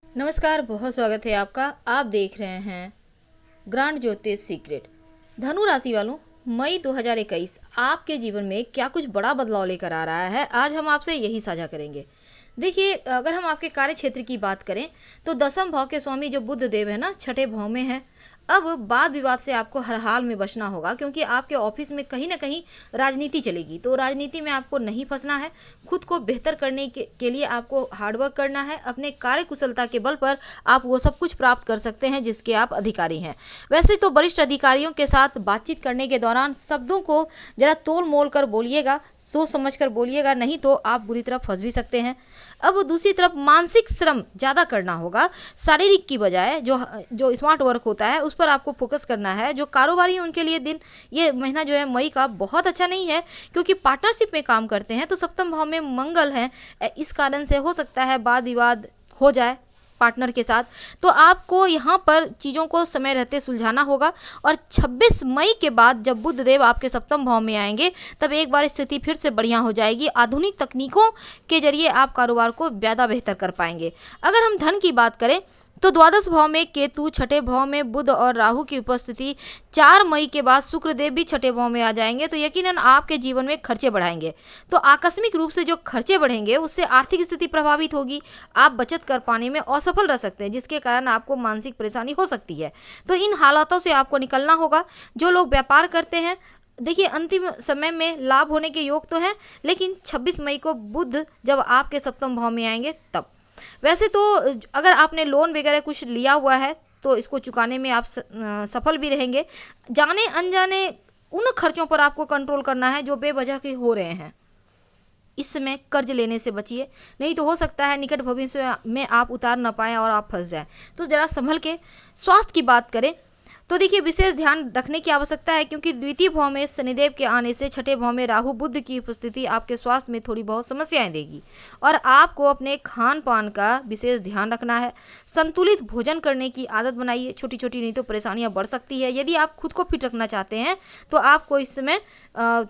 नमस्कार, बहुत स्वागत है आपका। आप देख रहे हैं ग्रांड ज्योतिष सीक्रेट। धनु राशि वालों, मई 2021 आपके जीवन में क्या कुछ बड़ा बदलाव लेकर आ रहा है, आज हम आपसे यही साझा करेंगे। देखिए, अगर हम आपके कार्य क्षेत्र की बात करें तो दसम भाव के स्वामी जो बुध देव है ना, छठे भाव में है। अब वाद विवाद से आपको हर हाल में बचना होगा, क्योंकि आपके ऑफिस में कहीं ना कहीं राजनीति चलेगी। तो राजनीति में आपको नहीं फंसना है। खुद को बेहतर करने के लिए आपको हार्डवर्क करना है। अपने कार्य कुशलता के बल पर आप वो सब कुछ प्राप्त कर सकते हैं जिसके आप अधिकारी हैं। वैसे तो वरिष्ठ अधिकारियों के साथ बातचीत करने के दौरान शब्दों को जरा तोल मोल कर बोलिएगा, सोच समझ कर बोलिएगा, नहीं तो आप बुरी तरह फंस भी सकते हैं। अब दूसरी तरफ मानसिक श्रम ज़्यादा करना होगा। शारीरिक की बजाय जो स्मार्ट वर्क होता है उस पर आपको फोकस करना है। जो कारोबारी हैं उनके लिए ये महीना जो है मई का बहुत अच्छा नहीं है, क्योंकि पार्टनरशिप में काम करते हैं तो सप्तम भाव में मंगल है। इस कारण से हो सकता है वाद विवाद हो जाए पार्टनर के साथ। तो आपको यहाँ पर चीज़ों को समय रहते सुलझाना होगा। और 26 मई के बाद जब बुध देव आपके सप्तम भाव में आएंगे तब एक बार स्थिति फिर से बढ़िया हो जाएगी। आधुनिक तकनीकों के जरिए आप कारोबार को ज़्यादा बेहतर कर पाएंगे। अगर हम धन की बात करें तो द्वादश भाव में केतु, छठे भाव में बुध और राहु की उपस्थिति, 4 मई के बाद शुक्रदेव भी छठे भाव में आ जाएंगे तो यकीनन आपके जीवन में खर्चे बढ़ाएंगे। तो आकस्मिक रूप से जो खर्चे बढ़ेंगे उससे आर्थिक स्थिति प्रभावित होगी। आप बचत कर पाने में असफल रह सकते हैं, जिसके कारण आपको मानसिक परेशानी हो सकती है। तो इन हालातों से आपको निकलना होगा। जो लोग व्यापार करते हैं, देखिए अंतिम समय में लाभ होने के योग तो हैं, लेकिन 26 मई को बुध जब आपके सप्तम भाव में आएंगे तब। वैसे तो अगर आपने लोन वगैरह कुछ लिया हुआ है तो इसको चुकाने में आप सफल भी रहेंगे। जाने अनजाने उन खर्चों पर आपको कंट्रोल करना है जो बेवजह के हो रहे हैं। इस समय कर्ज लेने से बचिए, नहीं तो हो सकता है निकट भविष्य में आप उतार न पाएँ और आप फंस जाएं। तो ज़रा संभल के। स्वास्थ्य की बात करें तो देखिए विशेष ध्यान रखने की आवश्यकता है, क्योंकि द्वितीय भाव में शनिदेव के आने से छठे भाव में राहु बुध की उपस्थिति आपके स्वास्थ्य में थोड़ी बहुत समस्याएं देगी। और आपको अपने खान पान का विशेष ध्यान रखना है। संतुलित भोजन करने की आदत बनाइए। छोटी छोटी नहीं तो परेशानियां बढ़ सकती है। यदि आप खुद को फिट रखना चाहते हैं तो आपको इस समय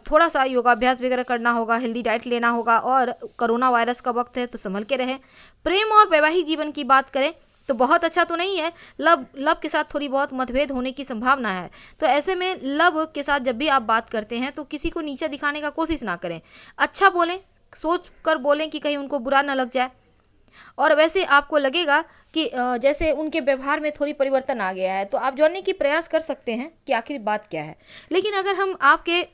थोड़ा सा योगाभ्यास वगैरह करना होगा, हेल्दी डाइट लेना होगा। और कोरोना वायरस का वक्त है तो संभल के रहें। प्रेम और वैवाहिक जीवन की बात करें तो बहुत अच्छा तो नहीं है। लव के साथ थोड़ी बहुत मतभेद होने की संभावना है। तो ऐसे में लव के साथ जब भी आप बात करते हैं तो किसी को नीचा दिखाने का कोशिश ना करें। अच्छा बोलें, सोच कर बोलें कि कहीं उनको बुरा ना लग जाए। और वैसे आपको लगेगा कि जैसे उनके व्यवहार में थोड़ी परिवर्तन आ गया है, तो आप जानने की प्रयास कर सकते हैं कि आखिर बात क्या है। लेकिन अगर हम आपके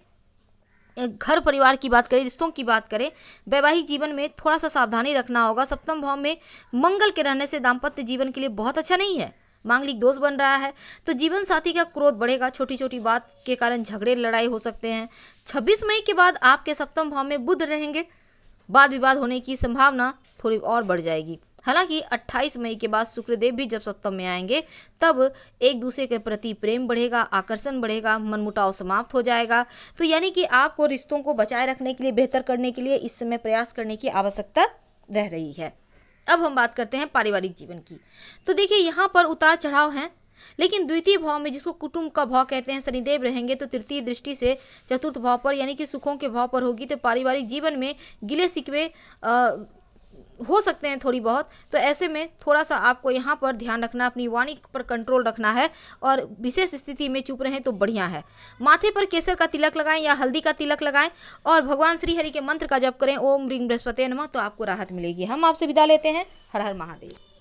घर परिवार की बात करें, रिश्तों की बात करें, वैवाहिक जीवन में थोड़ा सा सावधानी रखना होगा। सप्तम भाव में मंगल के रहने से दाम्पत्य जीवन के लिए बहुत अच्छा नहीं है। मांगलिक दोष बन रहा है तो जीवन साथी का क्रोध बढ़ेगा। छोटी छोटी बात के कारण झगड़े लड़ाई हो सकते हैं। 26 मई के बाद आपके सप्तम भाव में बुध रहेंगे, वाद विवाद होने की संभावना थोड़ी और बढ़ जाएगी। हालांकि 28 मई के बाद शुक्रदेव भी जब सप्तम में आएंगे तब एक दूसरे के प्रति प्रेम बढ़ेगा, आकर्षण बढ़ेगा, मनमुटाव समाप्त हो जाएगा। तो यानी कि आपको रिश्तों को बचाए रखने के लिए, बेहतर करने के लिए इस समय प्रयास करने की आवश्यकता रह रही है। अब हम बात करते हैं पारिवारिक जीवन की। तो देखिए यहाँ पर उतार चढ़ाव हैं, लेकिन द्वितीय भाव में जिसको कुटुंब का भाव कहते हैं शनिदेव रहेंगे तो तृतीय दृष्टि से चतुर्थ भाव पर यानी कि सुखों के भाव पर होगी। तो पारिवारिक जीवन में गिले शिकवे हो सकते हैं थोड़ी बहुत। तो ऐसे में थोड़ा सा आपको यहाँ पर ध्यान रखना, अपनी वाणी पर कंट्रोल रखना है और विशेष स्थिति में चुप रहें तो बढ़िया है। माथे पर केसर का तिलक लगाएं या हल्दी का तिलक लगाएं और भगवान श्री हरि के मंत्र का जप करें, ओम ह्रीं बृहस्पति नमः, तो आपको राहत मिलेगी। हम आपसे विदा लेते हैं। हर हर महादेव।